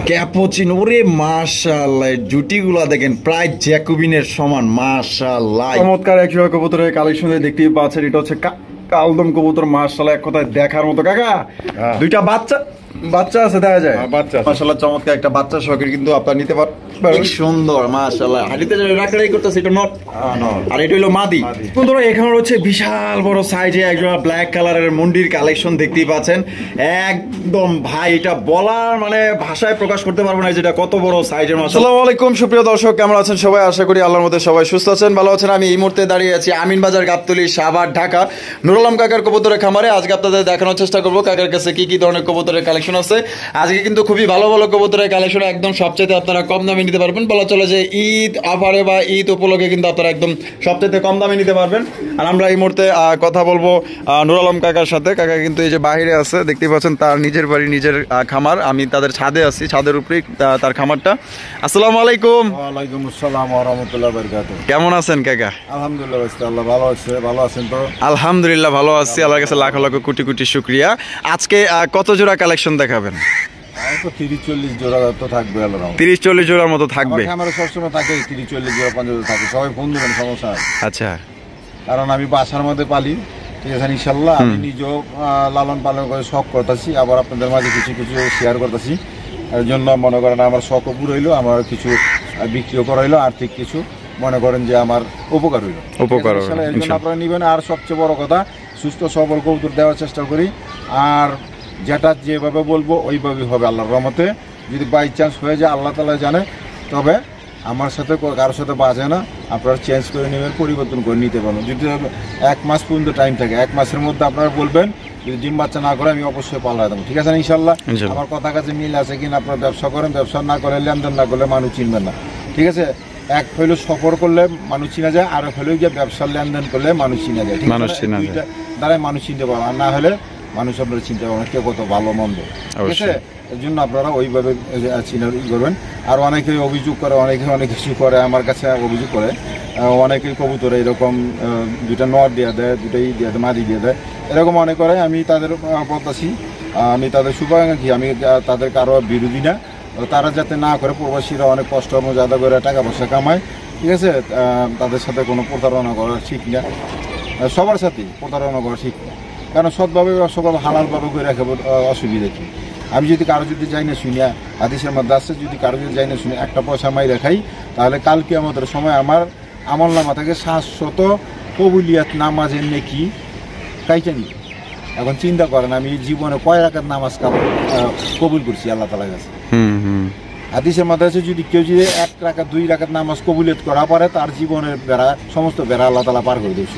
Cappuccino, ওরে মাশাআল্লাহ, জুটিগুলা দেখেন প্রায় জ্যাকোবিনের সমান। মাশাআল্লাহ, চমৎকার এক জোড়া কবুতরের কালেকশন দেখতেই পাচ্ছেন। এটা হচ্ছে কালদম কবুতর। মাশাআল্লাহ, এক কথায় দেখার মতো। কাকা, দুইটা বাচ্চা আছে, দেখা যায় বাচ্চা মাশাআল্লাহ, চমৎকার একটা বাচ্চা শখের কিন্তু আপনারা নিতে পারবেন। সুন্দর মাশাআল্লাহ। হাড়িতে রাখারাই করতেছে, এটা নট আর এটা হলো মাদি। বন্ধুরা, এখানে হচ্ছে বিশাল বড় সাইজে একজোড়া ব্ল্যাক কালারের মন্ডির কালেকশন দেখতেই পাচ্ছেন। একদম ভাই, এটা বলার মানে ভাষায় প্রকাশ করতে পারবো না যেটা কত বড় সাইজের মাছ। আসসালামু আলাইকুম সুপ্রিয় দর্শক, কেমন আছেন সবাই? আশা করি আল্লাহর মধ্যে সবাই সুস্থ আছেন, ভালো আছেন। আমি এই মুহূর্তে দাঁড়িয়ে আছি আমিনবাজার, গাবতলী, সাভার, ঢাকা, নুরুল আলম কাকার কবুতরের খামারে। আজকে আপনাদের দেখানোর চেষ্টা করবো কাকার কাছে কি কি ধরনের কবুতরের কালেকশন আছে। আজকে কিন্তু খুবই ভালো ভালো কবুতরের কালেকশন, একদম সবচেয়ে আপনারা কম দামে নিতে পারবেন। বলা চলে যে ঈদ অফারে বা ঈদ উপলক্ষে কিন্তু আপনারা একদম সবচেয়ে কম দামে নিতে পারবেন। আর আমরা এই মুহূর্তে কথা বলবো নুরুল আলম কাকার সাথে। কাকা কিন্তু এই যে বাহিরে আছে, দেখতেই পাচ্ছেন, তার নিজের বাড়ি, নিজের খামার। আমি তাদের ছাদে আছি, ছাদের উপরেই তার খামারটা। আসসালামু আলাইকুম। ওয়ালাইকুম আসসালাম ওয়া রাহমাতুল্লাহি ওয়া বারাকাতুহু। কেমন আছেন কাকা? আলহামদুলিল্লাহ, আল্লাহ ভালো আছে। ভালো আছেন তো? আলহামদুলিল্লাহ ভালো আছি, আল্লাহর কাছে লাখ লাখ কোটি কোটি শুকরিয়া। আজকে কত জোড়া কালেকশন দেখাবেন? 30-40 জোড়া তো থাকবে। 30-40 জোড়ার মতো থাকবে। আমার সবসময় থাকে 30-40 জোড়া, 50 জোড়া থাকে। সবাই ফোন দেবেন, সমস্যা নাই। আচ্ছা, কারণ আমি বাসার মধ্যে পালি, ঠিক আছে ইনশাল্লাহ। আমি নিজেও লালন পালন করে শখ করতেছি, আবার আপনাদের মাঝে কিছু কিছু শেয়ার করতেছি। এর জন্য মনে করেন আমার শখও পুরো হইলো, আমার কিছু বিক্রিও করা হইলো, আর্থিক কিছু মনে করেন যে আমার উপকার হইলো। এর জন্য আপনারা নিবেন। আর সবচেয়ে বড় কথা, সুস্থ সবল কবুতর দেওয়ার চেষ্টা করি। আর যেটা যেভাবে বলবো ওইভাবেই হবে আল্লাহর রহমতে। যদি বাই চান্স হয়ে যায়, আল্লাহ তাআলা জানে, তবে আমার সাথে কারোর সাথে বাজে না। আপনারা চেঞ্জ করে নেবেন, পরিবর্তন করে নিতে পারবেন। যদি 1 মাস পর্যন্ত টাইম থাকে, 1 মাসের মধ্যে আপনারা বলবেন, যদি ডিম বাচ্চা না করে আমি অবশ্যই পাল্লায় দেবো, ঠিক আছে না ইনশাল্লাহ। আমার কথা কাছে মিল আছে কিনা? আপনারা ব্যবসা করেন, ব্যবসা না করে, লেনদেন না করলে মানুষ চিনবেন না, ঠিক আছে। এক হইলো সফর করলে মানুষ চিনা যায়, আর হইলো যে ব্যবসার লেনদেন করলে মানুষ চিনা যায়, ঠিক আছে। দ্বারাই মানুষ চিনতে পারবে, আর না হলে মানুষ আপনারা চিনতে পারবেন কে কত ভালো মন্দ, ঠিক আছে। এর জন্য আপনারা ওইভাবে চিনার করবেন। আর অনেকেই অভিযোগ করে, অনেক কিছু করে, আমার কাছে অভিযোগ করে। অনেকেই কবুতরে এরকম 2টা নর দিয়ে দেয়, 2টাই দিয়ে দেয়, মাদি দিয়ে দেয়, এরকম অনেক করে। আমি তাদের বলতেছি, আমি তাদের শুভাকাঙ্ক্ষী, আমি তাদের কারো বিরোধী না। তারা যাতে না করে, প্রবাসীরা অনেক কষ্ট মর্যাদা করে টাকা পয়সা কামায়, ঠিক আছে। তাদের সাথে কোনো প্রতারণা করা ঠিক না, সবার সাথেই প্রতারণা করা ঠিক না। কারণ সৎভাবে ব্যবসা করবো, হালালভাবে করে রাখবো, অসুবিধা কি? আমি যদি কারো যদি যাই না শুনিয়া, হাদিসের মধ্যে আসছে, যদি কারো যদি যাই না শুনে একটা পয়সা মাই রাখাই, তাহলে কালকে আমাদের সময় আমার আমল নামা থেকে 700 কবুলিয়াত নামাজের নেকি কাইটা নিই। এখন চিন্তা করেন, আমি জীবনে কয় রাকাত নামাজ কবুল করছি আল্লাহ তাআলার কাছে। হাদিসের মধ্যে আছে, যদি কেউ যদি 1 রাকাত 2 রাকাত নামাজ কবুলিয়ত করা পারে, তার জীবনের বেড়া, সমস্ত বেড়া আল্লাহ তাআলা পার করে দেবে।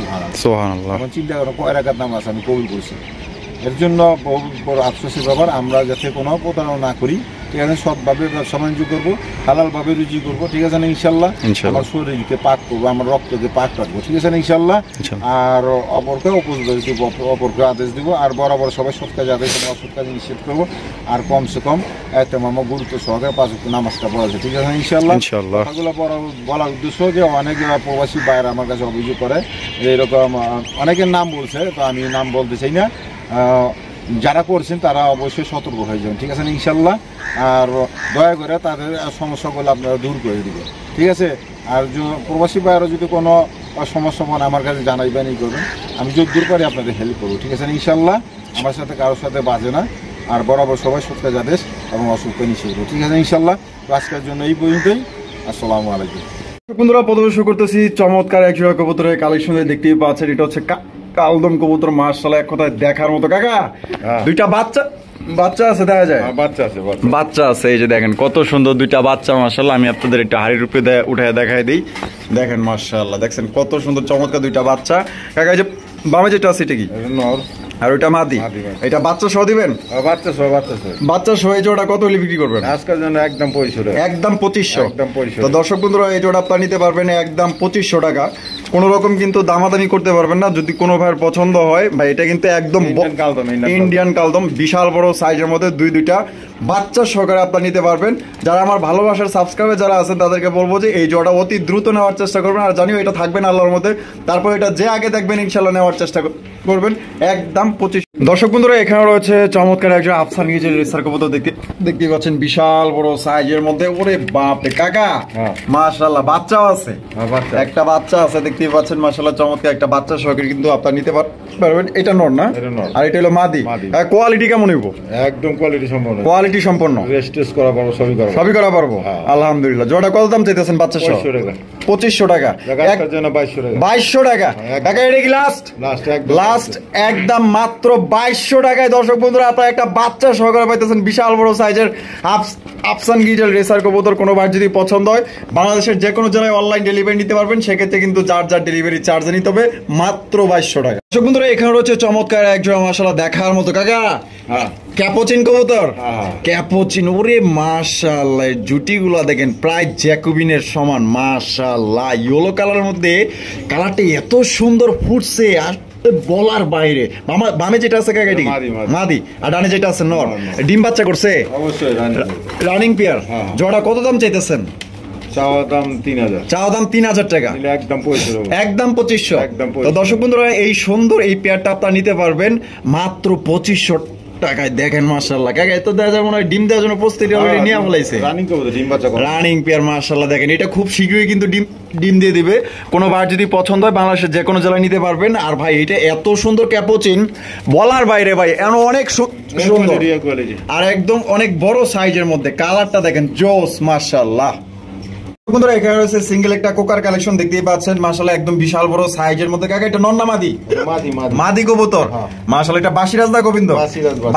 সুবহানাল্লাহ। এখন চিন্তা করেন কয় রাকাত নামাজ আমি কবুল করছি। এর জন্য বড় আফসোসের ব্যাপার, আমরা যাতে কোনো প্রতারণা না করি, ঠিক আছে। সৎভাবে ব্যবসা বাণিজ্য করবো, হালালভাবে রুজি করবো, ঠিক আছে না ইনশাল্লাহ। আমার শরীরকে পাক করবো, আমার রক্তকে পাক রাখবো, ঠিক আছে না ইনশাল্লাহ। আর অপরকে অপরকে আদেশ দিব। আর বরাবর সবাই সৎ কাজে আদেশ দেবো, অসৎ কাজে নিষেধ করবো। আর কমসে কম একটা আমার গুরুত্ব সহকারে 5 ওয়াক্ত নামাজটা পড়া যায়, ঠিক আছে ইনশাল্লাহ। কথাগুলো বলার উদ্দেশ্য যে অনেক প্রবাসী বাইরে আমার কাছে অভিযোগ করে যে এরকম অনেকের নাম বলছে, তো আমি নাম বলতে চাই না। যারা করছেন তারা অবশ্যই সতর্ক হয়ে যাবেন, ঠিক আছে না ইনশাল্লাহ। আর দয়া করে তাদের সমস্যাগুলো আপনারা দূর করে দিবেন, ঠিক আছে। আর প্রবাসী বাইরে যদি কোনো সমস্যা মনে আমার কাছে জানাইবেন, এই করবেন, আমি যদি দূর পারি আপনাদের হেল্প করবো, ঠিক আছে না ইনশাল্লাহ। আমার সাথে কারোর সাথে বাজে না। আর বরাবর সবাই সৎ কাজ আদেশ এবং অসুখকে নিষেধ করবো, ঠিক আছে ইনশাল্লাহ। তো আজকের জন্য এই পর্যন্তই। আসসালামু আলাইকুম। বন্ধুরা, প্রথমে শুরু করতেছি চমৎকার এক জোড়া কবুতরের কালেকশন দেখতেই পাচ্ছেন। এটা হচ্ছে কালদম কবুতর। মাশাআল্লাহ, এক কথায় দেখার মতো। কাকা, দুইটা বাচ্চা আছে, দেখা যায় বাচ্চা আছে। এই যে দেখেন কত সুন্দর 2টা বাচ্চা। মাশাআল্লাহ, আমি আপনাদের একটা হাড়ির উপরে উঠে দেখাই দিই। দেখেন মাশাআল্লাহ, দেখছেন কত সুন্দর চমৎকার 2টা বাচ্চা। কাকা, এই যে বামে যেটা আছে এটা কি? নর। আর ওইটা মাদি। এটা বাচ্চা সহ দিবেন? বাচ্চা সহ। এই জোড়া কত হলে বিক্রি করবেন? আজকের জন্য একদম 2500। একদম 2500। তো দর্শক বন্ধুরা, এই জোড়া আপনারা নিতে পারবেন একদম 2500 টাকা। কোন রকম কিন্তু দামাদামি করতে পারবেন না। যদি কোনো ভাইয়ের পছন্দ হয়, ভাই এটা কিন্তু একদম ইন্ডিয়ান কালদম, বিশাল বড় সাইজের মধ্যে 2টা বাচ্চা সহকারে আপনারা নিতে পারবেন। যারা আমার ভালোবাসার সাবস্ক্রাইবার যারা আছেন, তাদেরকে বলবো যে এই জোড়া অতি দ্রুত নেওয়ার চেষ্টা করবেন। আর জানিও এটা থাকবেন আল্লাহর মধ্যে। তারপর এটা যে আগে দেখবেন ইনশাল্লাহ নেওয়ার চেষ্টা করবেন একদম 25। দর্শক বন্ধুরা এখানে রয়েছে চমৎকার একজন আফসান গিজের রেসার কবুতর দেখতে পাচ্ছেন বিশাল বড় সাইজের মধ্যে। ওরে বাপ রে কাকা, মাশাআল্লাহ বাচ্চাও আছে, একটা বাচ্চা আছে দেখতে পাচ্ছেন মাশাআল্লাহ চমৎকার একটা বাচ্চা সহকারে কিন্তু আপনারা নিতে পারবেন। এটা নর না, আর এটা হলো মাদি। কোয়ালিটি কেমন হইব? একদম কোয়ালিটি সম্পন্ন, রেস্টেস করা পারবো, সবই করা পারবো। আলহামদুলিল্লাহ। জোড়া কত দাম চাইতেছেন বাচ্চা সহ? 2500 টাকা। 2200 টাকা কাকা, এটা কি লাস্ট একদম মাত্র 2200 টাকায় দর্শক বন্ধুরা আপনারা একটা বাচ্চা সহকারে পাইতেছেন বিশাল বড় সাইজের আফসান গিজেল রেসার কবুতর। কোনো বার যদি পছন্দ হয় বাংলাদেশের যে কোনো জেলায় অনলাইন ডেলিভারি নিতে পারবেন, সেক্ষেত্রে কিন্তু যার ডেলিভারি চার্জ নিতে হবে মাত্র 2200 টাকা। দর্শক বন্ধুরা এখানে রয়েছে চমৎকার একজোড়া মাশাআল্লাহ দেখার মতো কাকা ক্যাপোচিন কবুতর। ক্যাপোচিন, ওরে মাশাআল্লাহ জুটিগুলো দেখেন প্রায় জ্যাকোবিনের সমান মাশাআল্লাহ। ইয়েলো কালারের মধ্যে কালারটা এত সুন্দর ফুটছে আর বলার বাইরে। বামে যেটা আছে কাকা এটি মাদি, আর ডানে যেটা আছে নর। ডিম বাচ্চা করছে অবশ্যই, রানিং পেয়ার। জোড়া কত দাম চাইতেছেন? চাওয়া দাম 3000 টাকা, একদম 2500। তো দর্শক বন্ধুরা এই সুন্দর এই পেয়ারটা আপনারা নিতে পারবেন মাত্র 2500 টাকায়। দেখেন মাশাআল্লাহ কাকা, এত দেওয়া যায় মনে হয় ডিম দেওয়ার জন্য প্রস্তুতি অলরেডি নিয়ে বলাইছে। রানিং পেয়ার মাশাআল্লাহ দেখেন, এটা খুব শীঘ্রই কিন্তু ডিম দিয়ে দিবে। কোনো বার যদি পছন্দ হয় বাংলাদেশের যে কোনো জেলায় নিতে পারবেন। আর ভাই এটা এত সুন্দর ক্যাপোচিন বলার বাইরে ভাই, অনেক সুন্দর আর একদম অনেক বড় সাইজের মধ্যে। কালারটা দেখেন জোস মাশাআল্লাহ। বন্ধুরা এখানে রয়েছে সিঙ্গেল একটা কোকার কালেকশন দেখতেই পাচ্ছেন মাশাআল্লাহ একদম বিশাল বড় সাইজের মধ্যে। কাকা এটা নর না মাদি? মাদি কবুতর মাশাআল্লাহ। এটা বাসিরাজ না গোবিন্দ?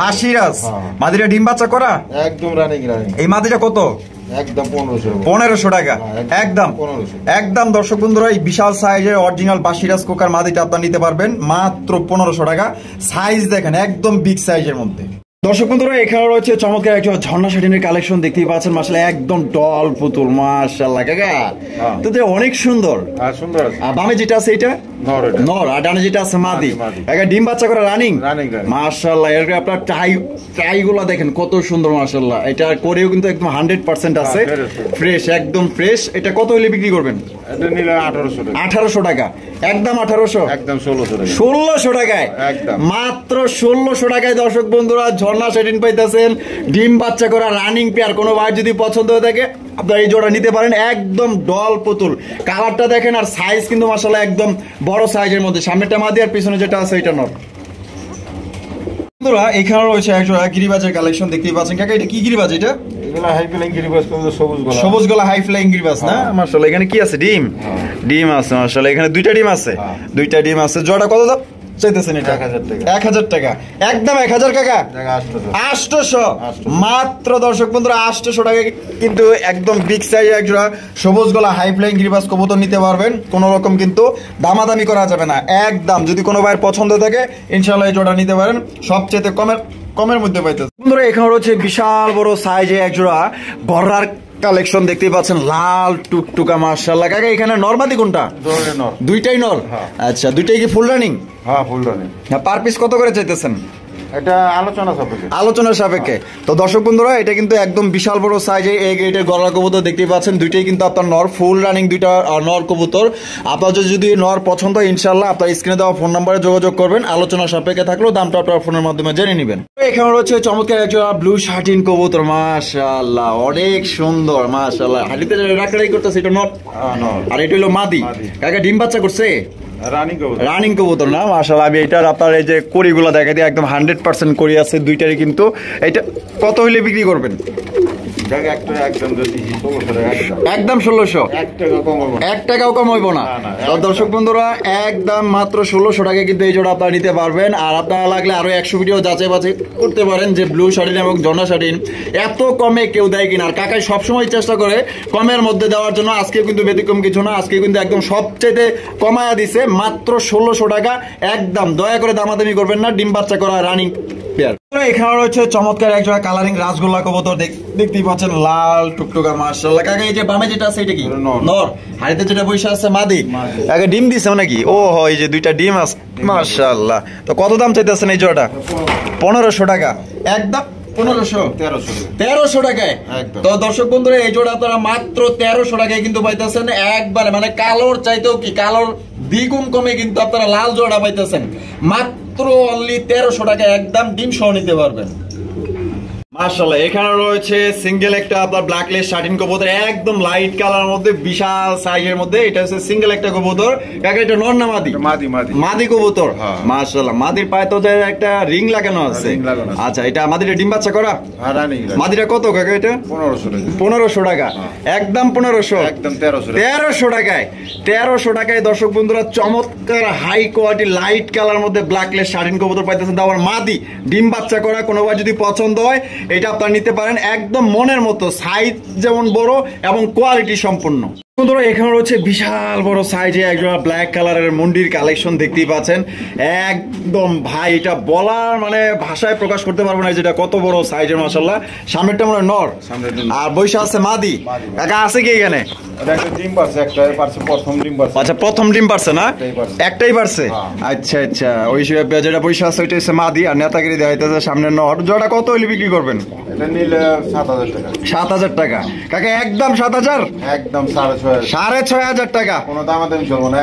বাসিরাজ। মাদিটা ডিম বাচ্চা করা একদম রানিং। এই মাদিটা কত? একদম 1500 টাকা। একদম দর্শক বন্ধুরা এই বিশাল সাইজের অরিজিনাল বাসিরাজ কোকার মাদিটা আপনারা নিতে পারবেন মাত্র 1500 টাকা। সাইজ দেখেন একদম বিগ সাইজের মধ্যে। দর্শক বন্ধুরা এখানে রয়েছে চমৎকার একটা ঝর্ণা শাটিনের কালেকশন দেখতেই পাচ্ছেন মাশাআল্লাহ একদম ডল পুতুল মাশাআল্লাহ কাকা। তো অনেক সুন্দর। আর বামে যেটা আছে এটা নর, আর ডানে যেটা আছে মাদি। কাকা ডিম বাচ্চা করে রানিং মাশাআল্লাহ। এর আপনার টাই গুলা দেখেন কত সুন্দর মাশাআল্লাহ। এটা করেও কিন্তু একদম 100% আছে, ফ্রেশ একদম ফ্রেশ। এটা কত হলে বিক্রি করবেন? এটা নিলে 1800 টাকা। একদম 1800, একদম 1600 টাকায়, মাত্র 1600 টাকায় দর্শক বন্ধুরা ঝর্ণা শাটিন পাইতেছেন ডিম বাচ্চা করা রানিং পেয়ার। কোনো ভাই যদি পছন্দ হয়ে থাকে আপনারা এই জোড়া নিতে পারেন। একদম ডল পুতুল কালারটা দেখেন, আর সাইজ কিন্তু মাশাআল্লাহ একদম বড় সাইজের মধ্যে। সামনেটা মাদি আর পিছনে যেটা আছে এটা নর। বন্ধুরা এখানে রয়েছে একজোড়া গিরিবাজের কালেকশন দেখতেই পাচ্ছেন। কাকা এটা কি গিরিবাজ? এটা সবুজ গলা হাই ফ্লাইং গিরিবাজ না মাশাআল্লাহ। এখানে কি আছে? ডিম আছে মাশাআল্লাহ। এখানে দুইটা ডিম আছে। জোড়া কত দাম চাইতেছেন? এটা 1000 টাকা। একদম 1000 টাকা। 800 মাত্র দর্শক বন্ধুরা 800 টাকা কিন্তু একদম বিগ সাইজ একজোড়া সবুজ গলা হাই ফ্লাইং গিরিবাজ কবুতর নিতে পারবেন। কোনো রকম কিন্তু দামাদামি করা যাবে না। একদম যদি কোনো ভাইয়ের পছন্দ থাকে ইনশাআল্লাহ এই জোড়া নিতে পারেন সবচেয়ে কমের মধ্যে পাইতেছে। বন্ধুরা এখানে রয়েছে বিশাল বড় সাইজে একজোড়া গররার কালেকশন দেখতেই পাচ্ছেন লাল টুকটুকা মাশাআল্লাহ। কাকা এখানে নরমাদি কোনটা? দুইটাই নর। আচ্ছা দুইটাই কি full running? Full running. Per piece কত করে চাইতেছেন? এটা আলোচনার সাপেক্ষে। তো দর্শক বন্ধুরা এটা কিন্তু একদম বিশাল বড় সাইজে এই গ্রেডের গলা কবুতর দেখতেই পাচ্ছেন। দুইটাই কিন্তু আপনার নর, ফুল রানিং দুইটা নর কবুতর। আপনার যদি নর পছন্দ হয় ইনশাআল্লাহ আপনার স্ক্রিনে দেওয়া ফোন নাম্বারে যোগাযোগ করবেন। আলোচনা সাপেক্ষে থাকলেও দামটা আপনার ফোনের মাধ্যমে জেনে নেবেন। এখানে রয়েছে চমৎকার একটা ব্লু শার্টিন কবুতর মাশাআল্লাহ, অনেক সুন্দর মাশাআল্লাহ। হাড়িতে রাখারাই করতেছে এটা নর, আর এটা হলো মাদি। কাকা ডিম বাচ্চা করছে? রানিং কবুতর না মাশাআল্লাহ। আমি এটার আপনার এই যে কড়িগুলো দেখা দিই একদম 100% কড়ি আছে দুইটারই কিন্তু। এটা কত হইলে বিক্রি করবেন? একদম 1600। 1 টাকাও কম হইব না। দর্শক বন্ধুরা একদম মাত্র 1600 টাকা কিন্তু এই জোড়া আপনারা নিতে পারবেন। আর আপনারা লাগলে আরো 100 ভিডিও যাচাই বাছাই করতে পারেন যে ব্লু শার্টিন এবং ঝর্ণা শার্টিন এত কমে কেউ দেয় কিনা। আর কাকাই সবসময় চেষ্টা করে কমের মধ্যে দেওয়ার জন্য। আজকে কিন্তু ব্যতিক্রম কিছু না, আজকে কিন্তু একদম সবচেয়ে কমায়া দিছে মাত্র 1600 টাকা। একদম দয়া করে দামাদামি করবেন না। ডিম বাচ্চা করা রানিং পেয়ার। এখানে রয়েছে চমৎকার একজোড়া কালারিং রাসগোল্লা কবুতর দেখতেই পাচ্ছেন লাল টুকটুকা মাশাআল্লাহ। কাকা এই যে বামে যেটা আছে এটা কি? নর। হাড়িতে যেটা বসে আছে মাদি। আগে ডিম দিছে নাকি? ও হয় যে দুইটা ডিম আছে মাশাআল্লাহ। তো কত দাম চাইতেছেন এই জোড়াটা? 1500 টাকা। একদম 1300 টাকায়। তো দর্শক বন্ধুরা এই জোড়া আপনারা মাত্র 1300 টাকায় কিন্তু পাইতেছেন। একবারে মানে কালোর চাইতেও কি কালোর দ্বিগুণ কমে কিন্তু আপনারা লাল জোড়া পাইতেছেন মাত্র অনলি 1300 টাকা, একদম ডিম সহ নিতে পারবেন। মাশাআল্লাহ, এখানে রয়েছে সিঙ্গেল একটা আপনার ব্ল্যাকলেস শার্টিন কবুতর, একদম লাইট কালার মধ্যে বিশাল সাইজের মধ্যে। এটা হচ্ছে সিঙ্গেল একটা কবুতর। কাকা এটা নর না মাদি? মাদি মাদি মাদি কবুতর। হ্যাঁ। মাশাআল্লাহ, মাদির পায়ে তো যে একটা রিং লাগানো আছে। আচ্ছা, এটা মাদিটা ডিম বাচ্চা করা? হ্যাঁ, রানিং। মাদিটা কত কাকা এটা? 1500 টাকা। 1500 টাকা, একদম 1500, একদম 1300 1300 টাকায়। 1300 টাকায় দর্শক বন্ধুরা চমৎকার হাই কোয়ালিটি লাইট কালার মধ্যে ব্ল্যাকলেস শার্টিন কবুতর পাইতেছেন। তারপর মাদি ডিম বাচ্চা করা, কোনোবার যদি পছন্দ হয় এটা আপনারা নিতে পারেন। একদম মনের মতো, সাইজ যেমন বড় এবং কোয়ালিটি সম্পূর্ণ। বন্ধুরা এখানে রয়েছে বিশাল বড় সাইজে একজোড়া ব্ল্যাক কালারের মুন্ডির কালেকশন দেখতেই পাচ্ছেন। একদম ভাই এটা বলার মানে ভাষায় প্রকাশ করতে পারবো না যেটা কত বড় সাইজের। মাশাআল্লাহ, সামনেরটা মনে হয় নর আর বৈশা আছে মাদি। কাকা আছে কি এখানে? ডিম পারছে, একটা পারছে, প্রথম ডিম পারছে। আচ্ছা, প্রথম ডিম পারছে না? একটাই পারছে। আচ্ছা আচ্ছা, ওই যেটা বৈশা আছে ওইটা হচ্ছে মাদি আর নেতাগিরি দেওয়া হইতেছে সামনে নর। জোড়া কত হইলে বিক্রি করবেন? এটা নিলে 7000 টাকা। 7000 টাকা কাকা, একদম 7000, একদম 6500 6500 টাকা, কোনো দামাদামি চলবে না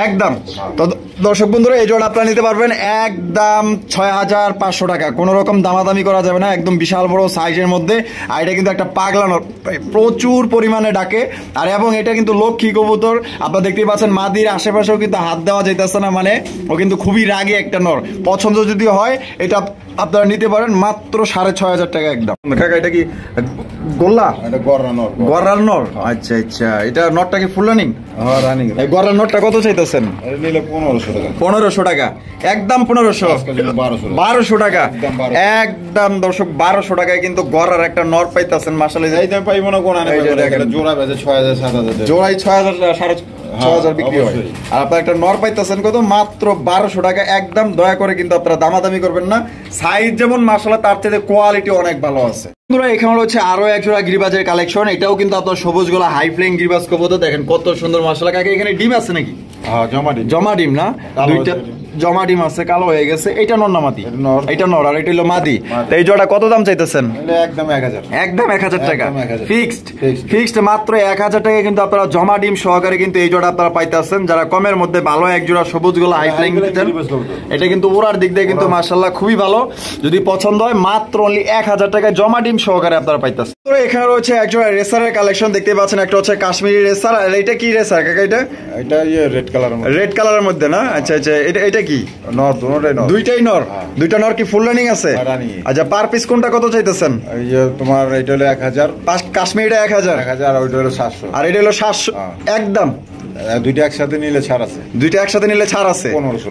একদম। তো দর্শক বন্ধুরা এই জোড়া আপনারা নিতে পারবেন একদম 6500 টাকা, কোনো রকম দামাদামি করা যাবে না, একদম বিশাল বড় সাইজের মধ্যে। আর এটা কিন্তু একটা পাগলা নর, প্রচুর পরিমাণে ডাকে। আর এবং এটা কিন্তু লক্ষ্মী কবুতর, আপনারা দেখতেই পাচ্ছেন মাদির আশেপাশেও কিন্তু হাত দেওয়া যাইতেছে না, মানে ও কিন্তু খুবই রাগী একটা নর। পছন্দ যদি হয় এটা আপনারা নিতে পারেন মাত্র 6500 টাকা একদম। কাকা এটা কি গোল্লা? এটা গররা নর। গররার নর? আচ্ছা আচ্ছা, এটা নরটা কি ফুল রানিং? হ্যাঁ, রানিং। এই গররার নরটা কত চাইতেছেন? এটা নিলে 1500 টাকা। 1500 টাকা, একদম 1500, 1200 টাকা, একদম দর্শক 1200 টাকায় কিন্তু গররার একটা নর পাইতেছেন। মাশাআল্লাহ, এই দাম পাইবো না কোন আনে? জোড়া বেজে 6000 7000 টাকা। জোড়াই 6000 6500 বিক্রি হয়। আর আপনারা একটা নর পাইতেছেন কত? মাত্র 1200 টাকা, একদম। দয়া করে কিন্তু আপনারা দামাদামি করবেন না, সাইজ যেমন মাশাআল্লাহ তার থেকে কোয়ালিটি অনেক ভালো আছে। বন্ধুরা এখানে হচ্ছে আরো এক জোড়া গিরিবাজের কালেকশন। এটাও কিন্তু আপনার সবুজ গোলা হাই ফ্লাইং গিরিবাজ কবুতর, দেখেন কত সুন্দর। মাশাআল্লাহ কাকা এখানে ডিম আছে নাকি? হ্যাঁ, জমা ডিম না? দুইটা জমা ডিম আছে, কালো হয়ে গেছে। এটা নর না মাদি? এটা নর আর এটা হলো মাদি। তো এই জোড়া কত দাম চাইতেছেন? একদম 1000, একদম 1000 টাকা, ফিক্সড মাত্র 1000 টাকা কিন্তু আপনারা জমা ডিম সহকারে কিন্তু এই জোড়া আপনারা পাইতেছেন। যারা কমের মধ্যে ভালো এক জোড়া সবুজ গোলা হাই ফ্লাইং দিতেন, এটা কিন্তু ওরার দিক দিয়ে কিন্তু মাশাআল্লাহ খুবই ভালো। যদি পছন্দ হয় মাত্র অনলি 1000 টাকায় জমা ডিম সহকারে আপনারা পাইতেছেন। তো এখানে রয়েছে এক জোড়া রেসারের কালেকশন দেখতে পাচ্ছেন। একটা হচ্ছে কাশ্মীরি রেসার, আর এটা কি রেসার কাকা? এটা রেড কালার, রেড কালারের মধ্যে না? আচ্ছা আচ্ছা, এটা কি নর? দুইটাই নর। দুইটা নর কি ফুল রানিং আছে? আচ্ছা, পার পিস কোনটা কত চাইতেছেন? এই যে তোমার এটা হলো 1000, কাশ্মীরিটা 1000, আর ওইটা হলো 700, আর এটা হলো 700 একদম। দুইটা একসাথে নিলে ছাড় আছে। দুইটা একসাথে নিলে ছাড় আছে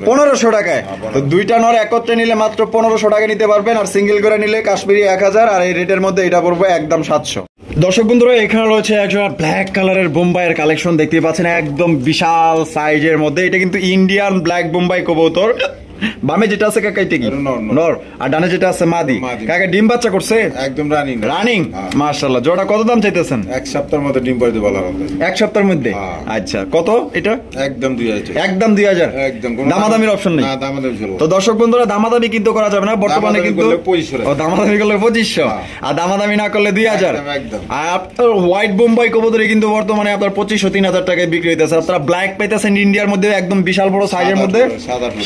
1500 টাকায়। তো দুইটা নর একত্রে নিলে মাত্র 1500 টাকা নিতে পারবেন। আর সিঙ্গেল করে নিলে কাশ্মীরি 1000, আর এই রেটের মধ্যে এটা পড়বে একদম 700। দর্শক বন্ধুরা এখানে রয়েছে একজোড়া ব্ল্যাক কালারের বোম্বাইয়ের কালেকশন দেখতে পাচ্ছেন, একদম বিশাল সাইজের মধ্যে। এটা কিন্তু ইন্ডিয়ান ব্ল্যাক বোম্বাই কবুতর। বামে যেটা আছে কাকা এটা কি? নর। আর ডানে যেটা আছে মাদি। কাকা ডিম বাচ্চা করছে? একদম রানিং। মাশাআল্লাহ, জোড়া কত দাম চাইতেছেন? এক সপ্তাহের মধ্যে ডিম পাইতে বলা হবে। এক সপ্তাহের মধ্যে? আচ্ছা, কত এটা? একদম 2000, একদম 2000, একদম। দামাদামির অপশন নেই? না, দামাদামি চলবে। তো দর্শক বন্ধুরা দামাদামি কিন্তু করা যাবে না বর্তমানে, কিন্তু 2500। ও দামাদামি করলে 2500, আর দামাদামি না করলে 2000। আর আপনার হোয়াইট বোম্বাই কবুতরে কিন্তু বর্তমানে আপনার 2500-3000 টাকায় বিক্রি হইতেছে। আপনারা ব্ল্যাক পাইতেছেন ইন্ডিয়ার মধ্যে, একদম বিশাল বড় সাইজের মধ্যে,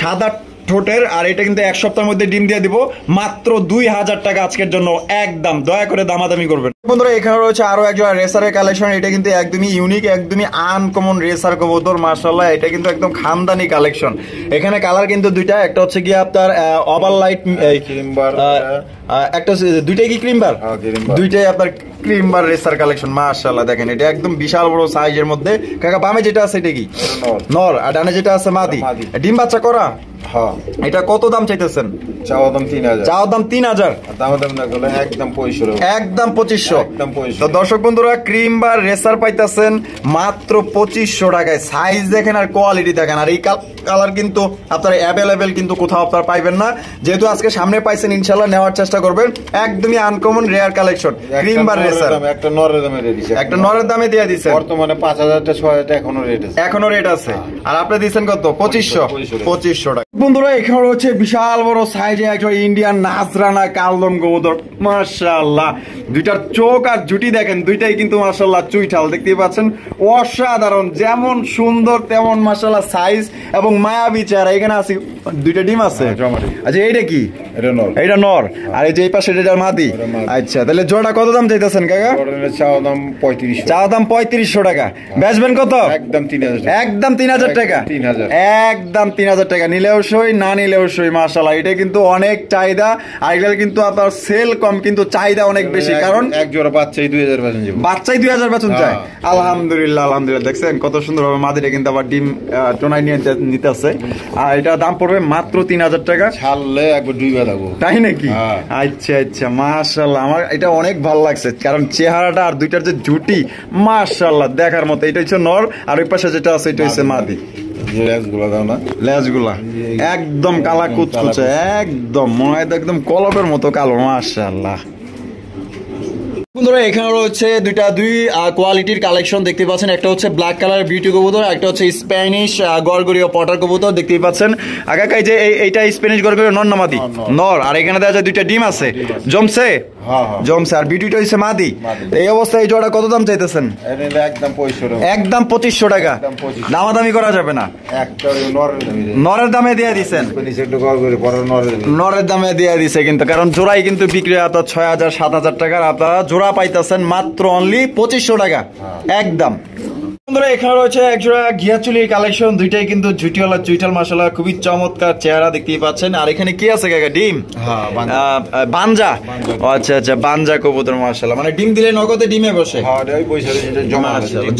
সাদা ঠোঁটের। আর এটা কিন্তু এক সপ্তাহের মধ্যে ডিম দিয়ে দিব মাত্র 2000 টাকা আজকের জন্য, একদম। দয়া করে দামাদামি করবেন। বন্ধুরা এখানে রয়েছে আরো একজন রেসারের কালেকশন। এটা কিন্তু একদমই ইউনিক, একদমই আনকমন রেসার কবুতর। মাশাআল্লাহ, এটা কিন্তু একদম খানদানি কালেকশন। এখানে কালার কিন্তু দুইটা, একটা হচ্ছে কি আপনার ওভার লাইট ক্রিমবার, একটা দুইটাই কি ক্রিমবার? দুইটাই আপনার ক্রিমবার রেসার কালেকশন। মাশাআল্লাহ দেখেন এটা একদম বিশাল বড় সাইজের মধ্যে। কাকা বামে যেটা আছে এটা কি? নর। আর ডানে যেটা আছে মাদি। ডিম বাচ্চা করা? হ্যাঁ। এটা কত দাম চাইতেছেন? চাওয়া দাম 3000। চাওয়া দাম 3000, দাম না করলে একদম 2500, একদম 2500। একদম 2500। তো দর্শক বন্ধুরা ক্রিম বার রেসার পাইতেছেন মাত্র 2500 টাকায়। সাইজ দেখেন আর কোয়ালিটি দেখেন। আর এই কালার কিন্তু আপনারা অ্যাভেলেবেল কিন্তু কোথাও আপনারা পাইবেন না। যেহেতু আজকে সামনে পাইছেন, ইনশাআল্লাহ নেওয়ার চেষ্টা করবেন। একদমই আনকমন রেয়ার কালেকশন। ক্রিম বার রেসার একটা নরের দামে দিয়েছে, একটা নরের দামে দিয়ে দিয়েছে। বর্তমানে 5000 টা 6000 টা এখনো রেট আছে, এখনো রেট আছে। আর আপনি দিয়েছেন কত? 2500 টাকা। বন্ধুরা এখানে হচ্ছে বিশাল বড় সাইজে একটা ইন্ডিয়ান নাজরানা কালদম কবুতর, মাশাআল্লাহ। দুইটার চোখ আর জুটি দেখেন, দুইটাই কিন্তু মাশাআল্লাহ চুইঠাল, দেখতেই পাচ্ছেন অসাধারণ, যেমন সুন্দর তেমন মাশাআল্লাহ সাইজ এবং মায়াবী চেহারা। এখানে আছে দুইটা ডিম আছে। আচ্ছা এইটা কি? এটা নর। আর এই যে এই পাশে এটা মাদি। আচ্ছা তাহলে জোড়া কত দাম চাইতেছেন কাকা? চাওয়া দাম 3500। চাওয়া দাম 3500 টাকা। বেচবেন কত? একদম 3000 টাকা। একদম 3000 টাকা। 3000। একদম 3000 টাকা। নিলেও সই, না নিলেও সই। মাশাআল্লাহ, এটা কিন্তু অনেক চাহিদা। আর এগুলো কিন্তু আপনার সেল কম, কিন্তু চাহিদা অনেক বেশি। কারণ এক জোড়া বাচ্চাই 2000 বেতন যাবে। বাচ্চাই 2000 বেতন চায়। আলহামদুলিল্লাহ, আলহামদুলিল্লাহ। দেখছেন কত সুন্দরভাবে মাদিটা কিন্তু আবার ডিম টোনাই নিয়ে নিতেছে। আর এটা দাম পড়বে মাত্র 3000 টাকা। ছাড়লে একবার ডুইবা থাকবো। তাই নাকি? আচ্ছা আচ্ছা, মাশাআল্লাহ। আমার এটা অনেক ভালো লাগছে, কারণ চেহারাটা আর দুইটার যে জুটি মাশাআল্লাহ দেখার মতো। এটা হচ্ছে নর, আর ওই পাশে যেটা আছে এটা হচ্ছে মাদি। লেজগুলা দাও না, লেজগুলা একদম কালা কুচকুচে, একদম মনে হয় একদম কলবের মতো কালো। মাশাআল্লাহ। বন্ধুরা এখানে রয়েছে দুই কোয়ালিটির কালেকশন দেখতে পাচ্ছেন। একটা হচ্ছে ব্ল্যাক কালার বিউটি কবুতর, একটা হচ্ছে স্প্যানিশ গরগরীয় পটার কবুতর দেখতেই পাচ্ছেন। আগাকাই যে এইটা স্প্যানিশ গরগরীয় নর না মাদি? নর। আর এখানে দেখা যায় দুইটা ডিম আছে, জমছে। জমছে। আর বিউটিটা হচ্ছে মাদি। এই অবস্থায় এই জোড়া কত দাম চাইতেছেন? একদম 2500। একদম 2500 টাকা। দামাদামি করা যাবে না? নরের দামে দিয়ে দিচ্ছেন? নরের দামে দিয়ে দিছে কিন্তু, কারণ জোড়াই কিন্তু বিক্রি হয় আপনার 6000 7000 টাকার। আপনারা জোড়া পাইতেছেন মাত্র অনলি 2500 টাকা একদম। বন্ধুরা এখানে রয়েছে একজোড়া ঘিয়াচুলির কালেকশন, দুইটাই কিন্তু ঝুটিওয়ালা চুইঠাল, মাশাআল্লাহ খুবই চমৎকার চেহারা দেখতেই পাচ্ছেন। আর এখানে কি আছে কাকা? ডিম? বানজা। আচ্ছা আচ্ছা, বানজা কবুতর মাশাআল্লাহ, মানে ডিম দিলে নগদে ডিমে বসে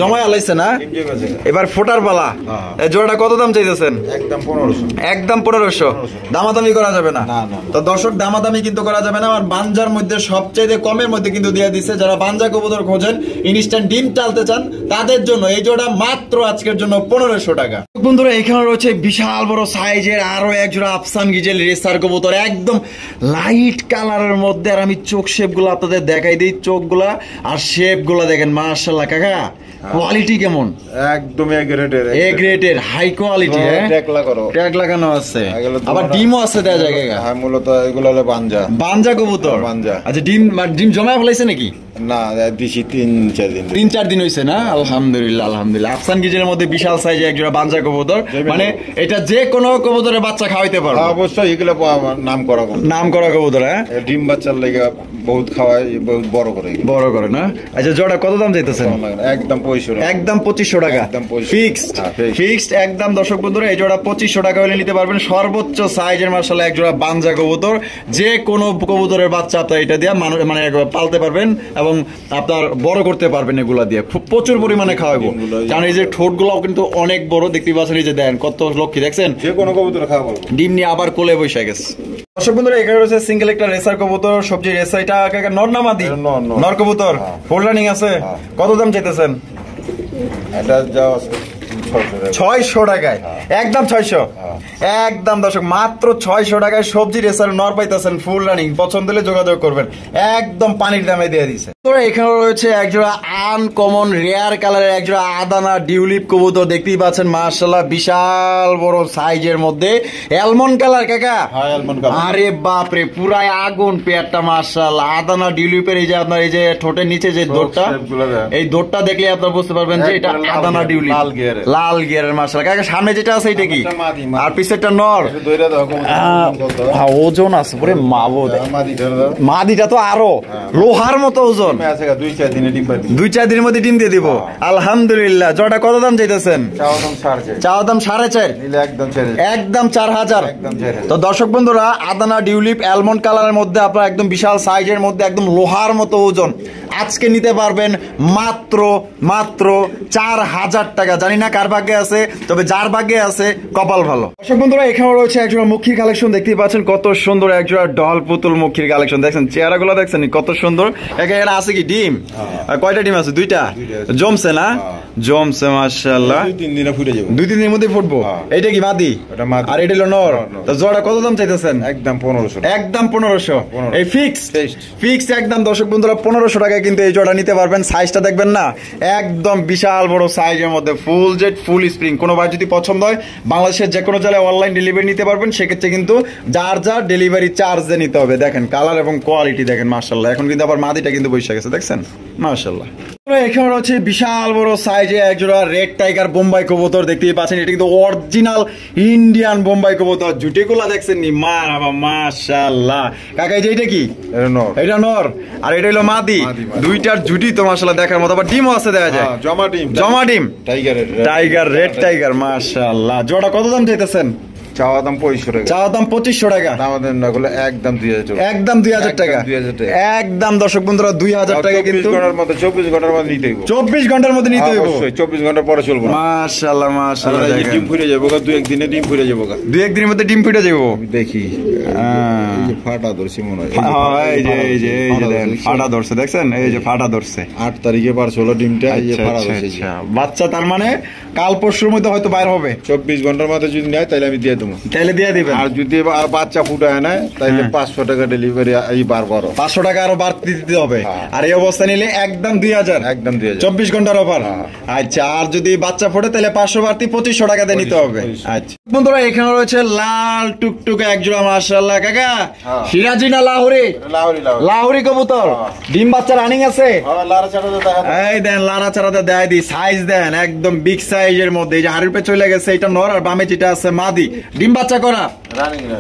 জমায় আলাইছে না? এবার ফোটার পালা। জোড়াটা কত দাম চাইতেছেন? একদম 1500। একদম 1500। দামাদামি করা যাবে না? তো দর্শক দামাদামি কিন্তু করা যাবে না। আর বানজার মধ্যে সবচেয়ে কমের মধ্যে কিন্তু দিয়ে দিচ্ছে। যারা বানজা কবুতর খোঁজেন, ইনস্ট্যান্ট ডিম টালতে চান, তাদের জন্য এই জোড়া মাত্র আজকের জন্য 1500 টাকা। বন্ধুরা এখানে রয়েছে বিশাল বড় সাইজের আরো এক জোড়া আফসান গিজেল রেসার কবুতর, একদম লাইট কালারের মধ্যে। আর আমি চোখ শেপ গুলো আপনাদের দেখাই দিই, চোখ গুলা আর শেপ গুলা দেখেন। মাশাআল্লাহ কাকা, কোয়ালিটি কেমন? একদম এ গ্রেডের, এ গ্রেডের হাই কোয়ালিটি। ট্যাগ লাগানো আছে, আবার ডিমও আছে দেয়া যায় কাকা। হ্যাঁ, মূলত এগুলো হলো বানজা। বানজা কবুতর। বানজা। আচ্ছা, ডিম জমায় ফেলাইছে নাকি? না, দিছি 3-4 দিন। 3-4 দিন হয়েছে না? আলহামদুলিল্লাহ, আলহামদুলিল্লাহ। আফসান গিজের মধ্যে বিশাল সাইজে একজোড়া বানজা কবুতর, মানে এটা যে কোনো কবুতরের বাচ্চা খাওয়াইতে পারবে। অবশ্যই এগুলো নাম করা কবুতর। হ্যাঁ, ডিম বাচ্চার লেগে বহুত খাওয়ায়, বহুত বড় করে না? আচ্ছা, জোড়া কত দাম চাইতেছেন? একদম 2500। একদম 2500 টাকা ফিক্সড একদম। দর্শক বন্ধুরা এই জোড়া 2500 টাকা হলে নিতে পারবেন। সর্বোচ্চ সাইজের মাশাআল্লাহ এক জোড়া বানজা কবুতর, যে কোনো কবুতরের বাচ্চা আপনার এটা দিয়ে মানে পালতে পারবেন এবং আপনার বড় করতে পারবেন এগুলা দিয়ে। খুব প্রচুর পরিমাণে খাওয়াবো, কারণ এই যে ঠোঁট গুলাও কিন্তু অনেক বড়, দেখতে পাচ্ছেন। এই যে দেন কত লক্ষ্মী, দেখছেন? যে কোনো কবুতর খাওয়াবো। ডিম নিয়ে আবার কোলে বসে গেছে। দর্শক বন্ধুরা এখানে রয়েছে সিঙ্গেল একটা রেসার কবুতর, সবজি রেসার। এটা নর না মাদি? নর কবুতর। ফুল রানিং আছে। কত দাম চাইতেছেন? এটা যা 600 টাকায়। একদম 600। একদম দর্শক মাত্র 600 টাকায় সবজি রেসার নর পাইতেছেন, ফুল রানিং। পছন্দ হলে যোগাযোগ করবেন, একদম পানির দামে দিয়ে দিছে। এখানে রয়েছে একজোড়া আনকমন রেয়ার কালারের একজোড়া আদানা ডিউলিপ কবুতর, দেখতেই পাচ্ছেন। মাশাআল্লাহ বিশাল বড় সাইজের মধ্যে অ্যালমন্ড কালার কাকা। আরে বাপরে, পুরাই আগুন পেয়ারটা মাশাআল্লাহ। আদানা ডিউলিপের এই যে আপনার এই যে ঠোঁটের নিচে যে দোটটা, এই দোটটা দেখলে আপনারা বুঝতে পারবেন যে এটা আদানা ডিউলিপ, লাল গিয়ারের। মাশাআল্লাহ কাকা, সামনে যেটা আছে এটা কি? আর পিছেরটা নর। ওজন আছে পুরো মাবুদ। মাদিটা তো আরো লোহার মতো ওজন। 2-4 দিনের মধ্যে ডিম দিয়ে দিব। আলহামদুলিল্লাহ। জোড়া কত দাম চাইতেছেন? চাওয়া দাম 4.5। একদম 4000। তো দর্শক বন্ধুরা আদানা ডিউলিপ অ্যালমন্ড কালারের মধ্যে আপনার একদম বিশাল সাইজের মধ্যে একদম লোহার মতো ওজন, আজকে নিতে পারবেন মাত্র 4000 টাকা। জানি না কার ভাগ্যে আছে, তবে যার ভাগ্যে আছে কপাল ভালো। দর্শক বন্ধুরা এখানে রয়েছে একজোড়া মুখির কালেকশন, দেখতেই পাচ্ছেন কত সুন্দর একজোড়া ডল পুতুল মুখির কালেকশন। দেখছেন চেহারা গুলো, দেখছেন কত সুন্দর। এখানে আছে কি ডিম? কয়টা ডিম আছে? 2টা। জমছে না? জমছে মাশাআল্লাহ। 2-3 দিনের মধ্যে ফুটবো। এইটা কি মাদি? আর এটা হলো নর। তো জোড়া কত দাম চাইতেছেন? একদম 1500। একদম 1500। এই ফিক্সড একদম। দর্শক বন্ধুরা 1500 টাকায় কিন্তু এই জোড়া নিতে পারবেন। সাইজটা দেখবেন না, একদম বিশাল বড় সাইজের মধ্যে, ফুল জেড ফুল স্প্রিং। কোনো ভাই যদি পছন্দ হয় বাংলাদেশের যে কোনো জায়গায় অনলাইন ডেলিভারি নিতে পারবেন, সেক্ষেত্রে কিন্তু যার যার ডেলিভারি চার্জ দিয়ে নিতে হবে। দেখেন কালার এবং কোয়ালিটি দেখেন মাশাআল্লাহ। এখন কিন্তু আবার মাদিটা কিন্তু বসে গেছে, দেখছেন মাশাআল্লাহ। এখানে হচ্ছে বিশাল বড় সাইজে একজোড়া রেড টাইগার বোম্বাই কবুতর দেখতেই পাচ্ছেন। এটা কিন্তু অরিজিনাল ইন্ডিয়ান বোম্বাই কবুতর। জুটিগুলা দেখছেন নি, মাশাআল্লাহ। কাকা এটা কি? এটা নর আর এটা হলো মাদি। দুইটার জুটি তো মাশাআল্লাহ দেখার মতো। আবার ডিমও আছে দেখা যায়, জমা ডিম টাইগার রেড টাইগার মাশাআল্লাহ। জোড়া কত দাম চাইতেছেন? চাওয়া দাম 2500 টাকা। চাওয়া দাম 2500 টাকা। আমাদের না গুলো একদম 2000 টাকা। একদম 2000 টাকা। একদম দর্শক বন্ধুরা 2000 টাকা কিন্তু 24 ঘন্টার মধ্যে নিতে হইব। 24 ঘন্টার মধ্যে নিতে হইব। অবশ্যই 24 ঘন্টা পরে চলবে না। মাশাআল্লাহ মাশাআল্লাহ। ডিম ফুটে যাবে, দু এক দিনে ডিম ফুটে যাবে। দু এক দিনের মধ্যে ডিম ফুটে যাবে। দেখি এই যে ফাটা ধরছে মনে হয়। এই যে দেন ফাটা ধরছে, দেখছেন? এই যে ফাটা ধরছে। 8 তারিখে পারছে হলো ডিমটা। এই যে ফাটা ধরছে। বাচ্চা তার মানে কাল পরশুর মধ্যে হয়তো বাইর হবে। 24 ঘন্টার মধ্যে যদি নেয় তাহলে আমি দিয়ে দেবো। তাহলে দিয়ে দিবেন। আর যদি বাচ্চা ফুটায় না তাহলে 500 টাকা ডেলিভারি এই বারবার। 500 টাকা আরো বাড়তি দিতে হবে। আর এই অবস্থা নিলে একদম 2000। একদম 2000। 24 ঘন্টার অফার। আচ্ছা, আর যদি বাচ্চা ফোটে তাহলে 500 বাড়তি 2500 টাকা দিয়ে নিতে হবে। আচ্ছা বন্ধুরা, এখানে রয়েছে লাল টুকটুকে একজোড়া মাশাআল্লাহ। কাকা সিরাজি না লাহোরি? লাহোরি কবুতর। ডিম বাচ্চা রানিং আছে। এই দেন লারা চারাতে দেয় দি, সাইজ দেন একদম বিগ সাইজের মধ্যে। এই যে হাড়ির পে চলে গেছে, এটা নর আর বামে যেটা আছে মাদি। ডিম বাচ্চা করা।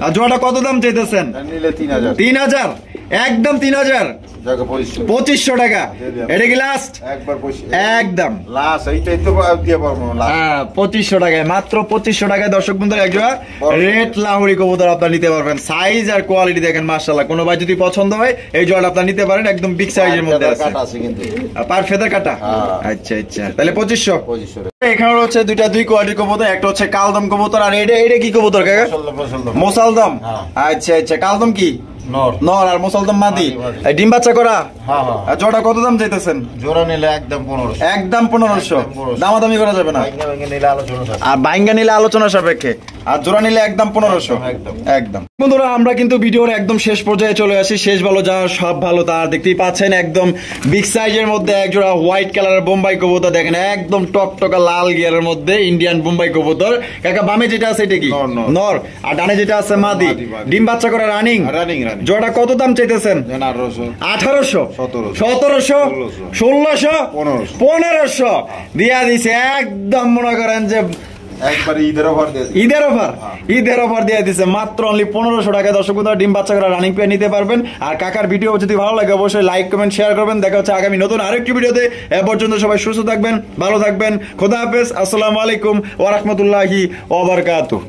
আর জোড়াটা কত দাম চাইতেছেন? 3000। একদম 3000। 2500 টাকা। এটা কি লাস্ট? একদম লাস্ট। এইটাই তো দিয়ে পারবো না। 2500 টাকায়, মাত্র 2500 টাকায় দর্শক বন্ধুরা একজোড়া রেড লাহোরি কবুতর আপনারা নিতে পারবেন। সাইজ আর কোয়ালিটি দেখেন মাশাআল্লাহ। কোনো ভাই যদি পছন্দ হয় এই জোড়াটা আপনারা নিতে পারেন, একদম বিগ সাইজের মধ্যে আছে। পার ফেদার কাটা। আচ্ছা আচ্ছা, তাহলে 2500। এখানে হচ্ছে দুইটা দুই কোয়ালিটির কবুতর। একটা হচ্ছে কালদম কবুতর আর এটা কি কবুতর কাকা? মোসালদম। আচ্ছা আচ্ছা, কালদম কি? নর আর মুসলদম মাদি। ডিম বাচ্চা করা। জোড়া কত দাম চাইতেছেন? জোড়া নিলে একদম 1500। একদম 1500। দামাদামি করা যাবে না। আর বাইঙ্গা নিলে আলোচনা সাপেক্ষে। আর জোড়া নিলে একদম 1500। একদম বন্ধুরা, আমরা কিন্তু ভিডিওর একদম শেষ পর্যায়ে চলে আসি। শেষ ভালো যা সব ভালো তা দেখতেই পাচ্ছেন। একদম বিগ সাইজের মধ্যে একজোড়া হোয়াইট কালারের বোম্বাই কবুতর দেখেন, একদম টকটকা লাল গিয়ারের মধ্যে ইন্ডিয়ান বোম্বাই কবুতর। কাকা বামে যেটা আছে এটা কি? নর। আর ডানে যেটা আছে মাদি। ডিম বাচ্চা করা রানিং। জোড়া কত দাম চাইতেছেন? 1800, 1700, 1600, 1500 দিয়া দিছে। একদম মনে করেন যে একবার ঈদের অফার দিয়ে দিছে মাত্র অনলি 1500 টাকায়। দর্শক বন্ধুরা ডিম বাচ্চা করে রানিং পেয়ে নিতে পারবেন। আর কাকার ভিডিও যদি ভালো লাগে অবশ্যই লাইক কমেন্ট শেয়ার করবেন। দেখা হচ্ছে আগামী নতুন আরেকটি ভিডিওতে। এ পর্যন্ত সবাই সুস্থ থাকবেন, ভালো থাকবেন। খোদা হাফেজ। আসসালামু আলাইকুম ওয়া রাহমাতুল্লাহি ওয়া বারাকাতুহু।